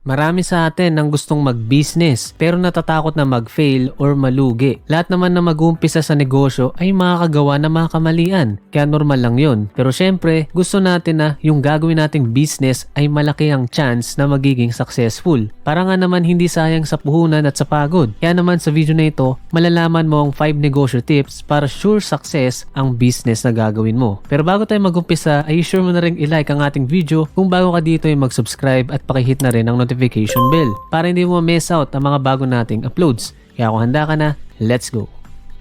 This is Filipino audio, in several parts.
Marami sa atin ang gustong mag-business pero natatakot na mag-fail or malugi. Lahat naman na mag-uumpisa sa negosyo ay makakagawa na mga kamalian, kaya normal lang yun. Pero syempre, gusto natin na yung gagawin nating business ay malaki ang chance na magiging successful. Para nga naman hindi sayang sa puhunan at sa pagod. Kaya naman sa video na ito, malalaman mo ang 5 negosyo tips para sure success ang business na gagawin mo. Pero bago tayo mag-umpisa, ay sure mo na rin i-like ang ating video. Kung bago ka dito ay mag-subscribe at pakihit na rin ang notification bell para hindi mo miss out ang mga bago nating uploads. Kaya kung handa ka na, let's go!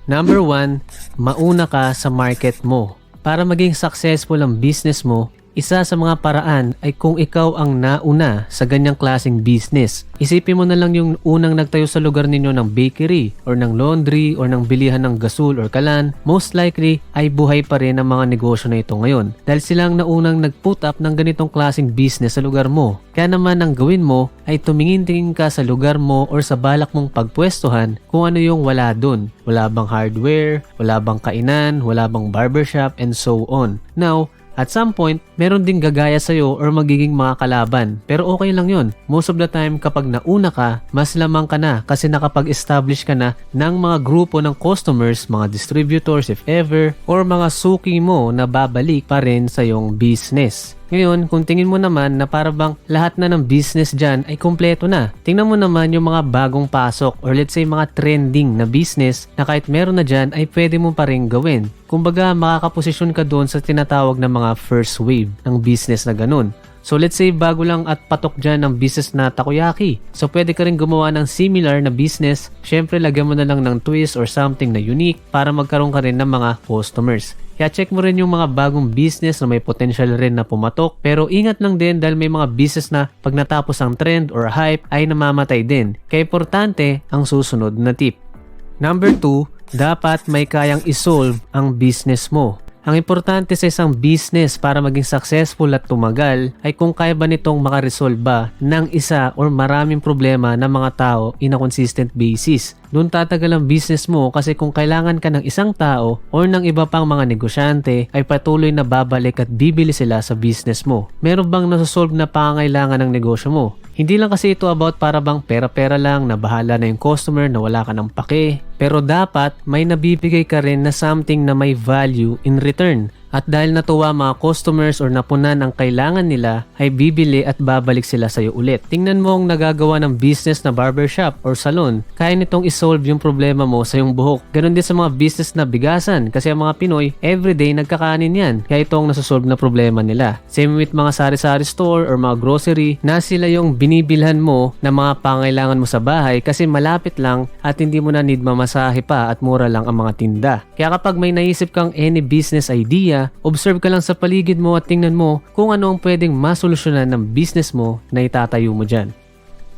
Number 1, mauna ka sa market mo. Para maging successful ang business mo, isa sa mga paraan ay kung ikaw ang nauna sa ganyang klaseng business. Isipin mo na lang yung unang nagtayo sa lugar ninyo ng bakery or ng laundry or ng bilihan ng gasol or kalan, most likely ay buhay pa rin ang mga negosyo na ito ngayon dahil silang naunang nag-put up ng ganitong klaseng business sa lugar mo. Kaya naman ang gawin mo ay tumingin-tingin ka sa lugar mo or sa balak mong pagpwestuhan kung ano yung wala dun. Wala bang hardware, wala bang kainan, wala bang barbershop, and so on. Now, at some point, meron ding gagaya sa'yo or magiging mga kalaban. Pero okay lang yun. Most of the time, kapag nauna ka, mas lamang ka na kasi nakapag-establish ka na ng mga grupo ng customers, mga distributors if ever, or mga suki mo na babalik pa rin sa iyong business. Ngayon, kung tingin mo naman na para bang lahat na ng business dyan ay kompleto na, tingnan mo naman yung mga bagong pasok or let's say mga trending na business na kahit meron na dyan ay pwede mo pa rin gawin. Kumbaga, makakaposisyon ka doon sa tinatawag na mga first wave ng business na ganun. So let's say bago lang at patok dyan ng business na takoyaki. So pwede ka rin gumawa ng similar na business. Syempre lagyan mo na lang ng twist or something na unique para magkaroon ka rin ng mga customers. Kaya check mo rin yung mga bagong business na may potential rin na pumatok. Pero ingat lang din dahil may mga business na pag natapos ang trend or hype ay namamatay din. Kaya importante ang susunod na tip. Number 2, dapat may kayang isolve ang business mo. Ang importante sa isang business para maging successful at tumagal ay kung kaya ba nitong makaresolve ba ng isa or maraming problema ng mga tao in a consistent basis. Doon tatagal ang business mo kasi kung kailangan ka ng isang tao or ng iba pang mga negosyante ay patuloy na babalik at bibili sila sa business mo. Meron bang nasosolve na pangangailangan ng negosyo mo? Hindi lang kasi ito about para bang pera-pera lang na bahala na yung customer na wala ka ng pake. Pero dapat may nabibigay ka rin na something na may value in return. At dahil natuwa mga customers or napunan ang kailangan nila, ay bibili at babalik sila sa iyo ulit. Tingnan mo ang nagagawa ng business na barbershop or salon. Kaya nitong isolve yung problema mo sa iyong buhok. Ganon din sa mga business na bigasan kasi ang mga Pinoy, everyday nagkakanin yan. Kaya ito ang nasosolve na problema nila. Same with mga sari-sari store or mga grocery na sila yung binibilhan mo na mga pangailangan mo sa bahay kasi malapit lang at hindi mo na need mamasahe pa at mura lang ang mga tinda. Kaya kapag may naisip kang any business idea, observe ka lang sa paligid mo at tingnan mo kung ano ang pwedeng masolusyonan ng business mo na itatayo mo dyan.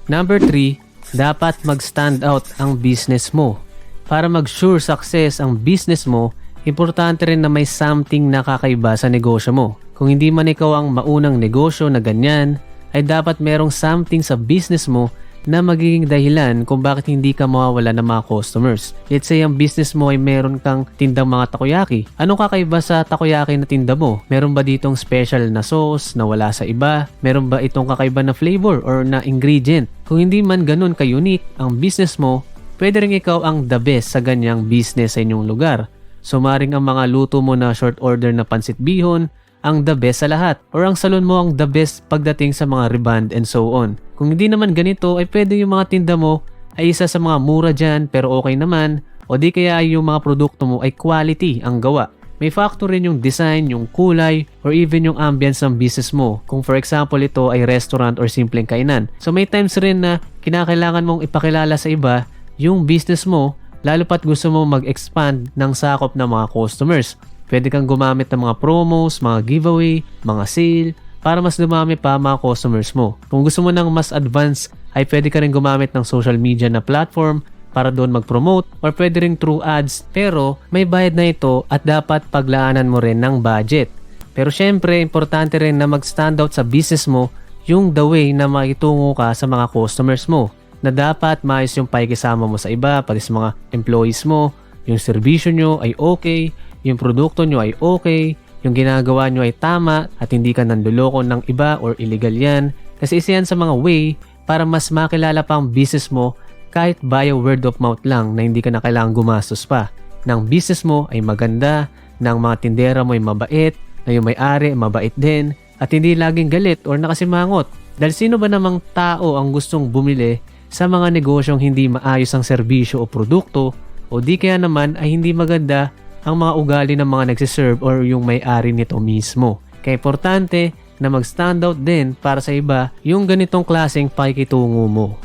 Number 3, dapat mag-stand out ang business mo. Para mag-sure success ang business mo, importante rin na may something na kakaiba sa negosyo mo. Kung hindi man ikaw ang maunang negosyo na ganyan, ay dapat merong something sa business mo na magiging dahilan kung bakit hindi ka mawawala ng mga customers. Let's say ang business mo ay meron kang tindang mga takoyaki. Anong kakaiba sa takoyaki na tinda mo? Meron ba ditong special na sauce na wala sa iba? Meron ba itong kakaiba na flavor or na ingredient? Kung hindi man ganun ka-unique ang business mo, pwede rin ikaw ang the best sa ganyang business sa inyong lugar. So maring ang mga luto mo na short order na pansit bihon ang the best sa lahat or ang salon mo ang the best pagdating sa mga reband and so on. Kung hindi naman ganito ay pwede yung mga tinda mo ay isa sa mga mura dyan pero okay naman o di kaya yung mga produkto mo ay quality ang gawa. May factor rin yung design, yung kulay or even yung ambience ng business mo. Kung for example ito ay restaurant or simpleng kainan. So may times rin na kinakailangan mong ipakilala sa iba yung business mo lalo pat gusto mo mag-expand ng sakop ng mga customers. Pwede kang gumamit ng mga promos, mga giveaway, mga sale, para mas dumami pa mga customers mo. Kung gusto mo ng mas advanced, ay pwede ka rin gumamit ng social media na platform para doon mag-promote or pwede rin through ads. Pero may bayad na ito at dapat paglaanan mo rin ng budget. Pero syempre, importante rin na mag-stand out sa business mo yung the way na makitungo ka sa mga customers mo. Na dapat maayos yung pakikisama mo sa iba, pati sa mga employees mo, yung serbisyo nyo ay okay, yung produkto nyo ay okay, yung ginagawa nyo ay tama at hindi ka nanloloko ng iba or illegal yan. Kasi isa yan sa mga way para mas makilala pa ang business mo kahit via word of mouth lang na hindi ka na kailangang gumastos pa. Nang business mo ay maganda, ng mga tindera mo ay mabait, na yung may-ari mabait din, at hindi laging galit or nakasimangot. Dahil sino ba namang tao ang gustong bumili sa mga negosyong hindi maayos ang serbisyo o produkto, o di kaya naman ay hindi maganda ang mga ugali ng mga nagsiserve or yung may-ari nito mismo. Kaya importante na mag-stand out din para sa iba yung ganitong klaseng pakikitungo mo.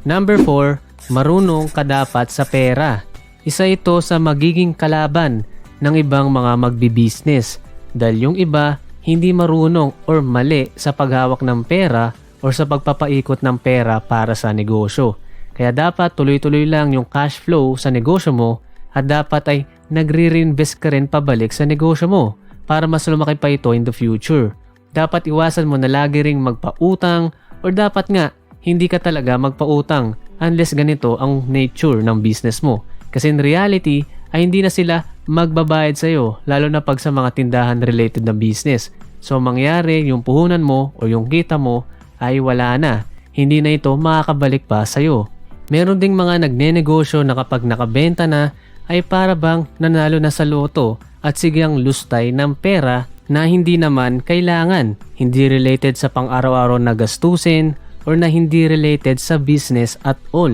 Number 4, marunong ka dapat sa pera. Isa ito sa magiging kalaban ng ibang mga magbi-business dahil yung iba hindi marunong or mali sa paghawak ng pera or sa pagpapaikot ng pera para sa negosyo. Kaya dapat tuloy-tuloy lang yung cash flow sa negosyo mo at dapat ay nagre-reinvest ka rin pabalik sa negosyo mo para mas lumaki pa ito in the future. Dapat iwasan mo na lagi ring magpautang or dapat nga hindi ka talaga magpautang unless ganito ang nature ng business mo. Kasi in reality ay hindi na sila magbabayad sa'yo lalo na pag sa mga tindahan related na business. So mangyari yung puhunan mo o yung kita mo ay wala na. Hindi na ito makakabalik pa sa'yo. Meron ding mga nagnenegosyo na kapag nakabenta na ay para bang nanalo na sa loto at sigang lustay ng pera na hindi naman kailangan. Hindi related sa pang-araw-araw na gastusin or na hindi related sa business at all.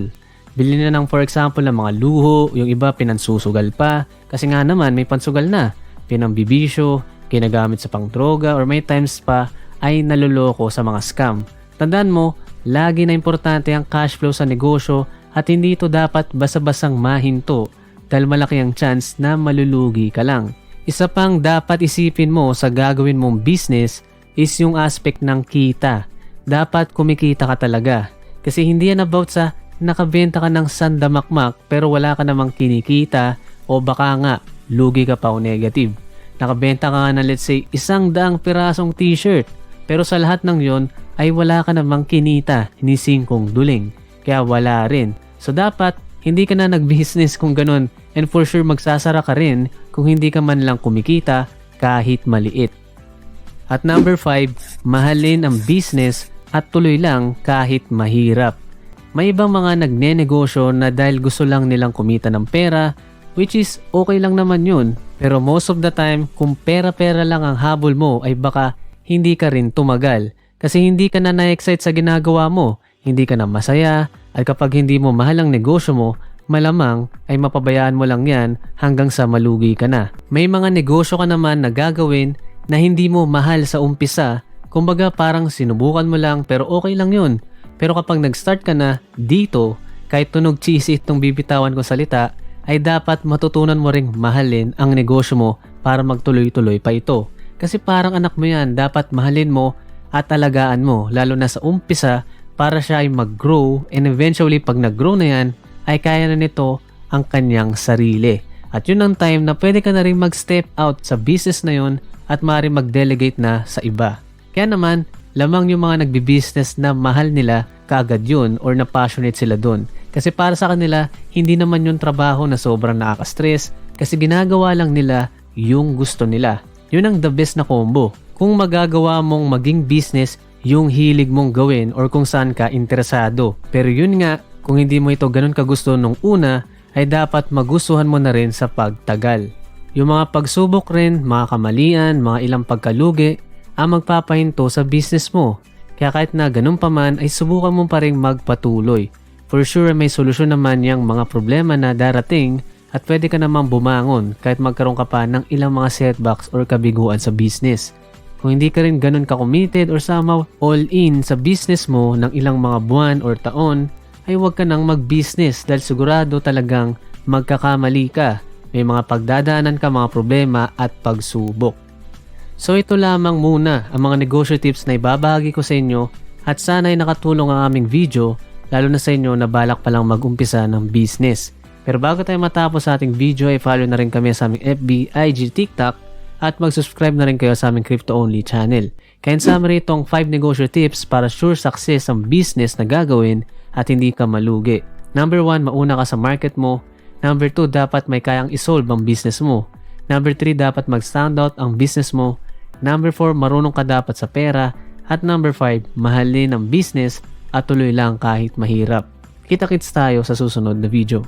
Bili na ng for example ng mga luho, yung iba pinansusugal pa kasi nga naman may pansugal na. Pinambibisyo, ginagamit sa pang-droga or may times pa ay naloloko sa mga scam. Tandaan mo, lagi na importante ang cash flow sa negosyo at hindi ito dapat basa-basang mahinto dahil malaki ang chance na malulugi ka lang. Isa pang dapat isipin mo sa gagawin mong business is yung aspect ng kita. Dapat kumikita ka talaga kasi hindi yan about sa nakabenta ka ng sandamakmak pero wala ka namang kinikita o baka nga lugi ka pa o negative. Nakabenta ka nga ng let's say 100 pirasong t-shirt pero sa lahat ng yon ay wala ka namang kinita ni 5 duling kaya wala rin. So dapat hindi ka na nag-business kung ganun and for sure magsasara ka rin kung hindi ka man lang kumikita kahit maliit. At number 5, mahalin ang business at tuloy lang kahit mahirap. May ibang mga nagnenegosyo na dahil gusto lang nilang kumita ng pera, which is okay lang naman yun. Pero most of the time, kung pera-pera lang ang habol mo ay baka hindi ka rin tumagal. Kasi hindi ka na na-excite sa ginagawa mo, hindi ka na masaya, at kapag hindi mo mahal ang negosyo mo, malamang ay mapabayaan mo lang yan hanggang sa malugi ka na. May mga negosyo ka naman na gagawin na hindi mo mahal sa umpisa, kumbaga parang sinubukan mo lang pero okay lang yun. Pero kapag nag-start ka na dito, kahit tunog cheesy itong bibitawan ko salita, ay dapat matutunan mo ring mahalin ang negosyo mo para magtuloy-tuloy pa ito. Kasi parang anak mo yan, dapat mahalin mo at alagaan mo lalo na sa umpisa para siya ay mag-grow and eventually pag nag-grow na yan, ay kaya na nito ang kanyang sarili. At yun ang time na pwede ka na rin mag-step out sa business na yun at maaari mag-delegate na sa iba. Kaya naman, lamang yung mga nagbi-business na mahal nila kaagad yun or na passionate sila dun. Kasi para sa kanila, hindi naman yung trabaho na sobrang nakaka-stress kasi ginagawa lang nila yung gusto nila. Yun ang the best na combo. Kung magagawa mong maging business yung hilig mong gawin or kung saan ka interesado. Pero yun nga, kung hindi mo ito ganun kagusto nung una, ay dapat magustuhan mo na rin sa pagtagal. Yung mga pagsubok rin, mga kamalian, mga ilang pagkalugi, ang magpapahinto sa business mo. Kaya kahit na ganun pa man, ay subukan mo pa rin magpatuloy. For sure, may solusyon naman yung mga problema na darating at pwede ka namang bumangon kahit magkaroon ka pa ng ilang mga setbacks or kabiguan sa business. Kung hindi ka rin ganun ka-committed or somehow all-in sa business mo ng ilang mga buwan or taon, ay huwag ka nang mag-business dahil sigurado talagang magkakamali ka. May mga pagdadaanan ka, mga problema at pagsubok. So ito lamang muna ang mga negosyo tips na ibabahagi ko sa inyo at sana ay nakatulong ang aming video lalo na sa inyo na balak palang mag-umpisa ng business. Pero bago tayo matapos sa ating video ay follow na rin kami sa aming FB, IG, TikTok at mag-subscribe na rin kayo sa aming crypto-only channel. Kaya in summary itong 5 negosyo tips para sure success ang business na gagawin at hindi ka malugi. Number 1, mauna ka sa market mo. Number 2, dapat may kayang isolve ang business mo. Number 3, dapat mag-stand out ang business mo. Number 4, marunong ka dapat sa pera. At number 5, mahalin ang business at tuloy lang kahit mahirap. Kita-kits tayo sa susunod na video.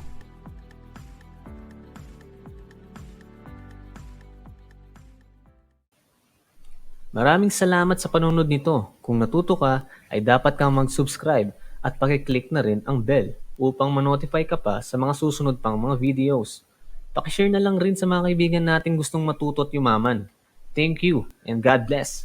Maraming salamat sa panunod nito. Kung natuto ka, ay dapat kang mag-subscribe at pakiclick na rin ang bell upang ma-notify ka pa sa mga susunod pang mga videos. Pakishare na lang rin sa mga kaibigan nating gustong matuto at yumaman. Thank you and God bless!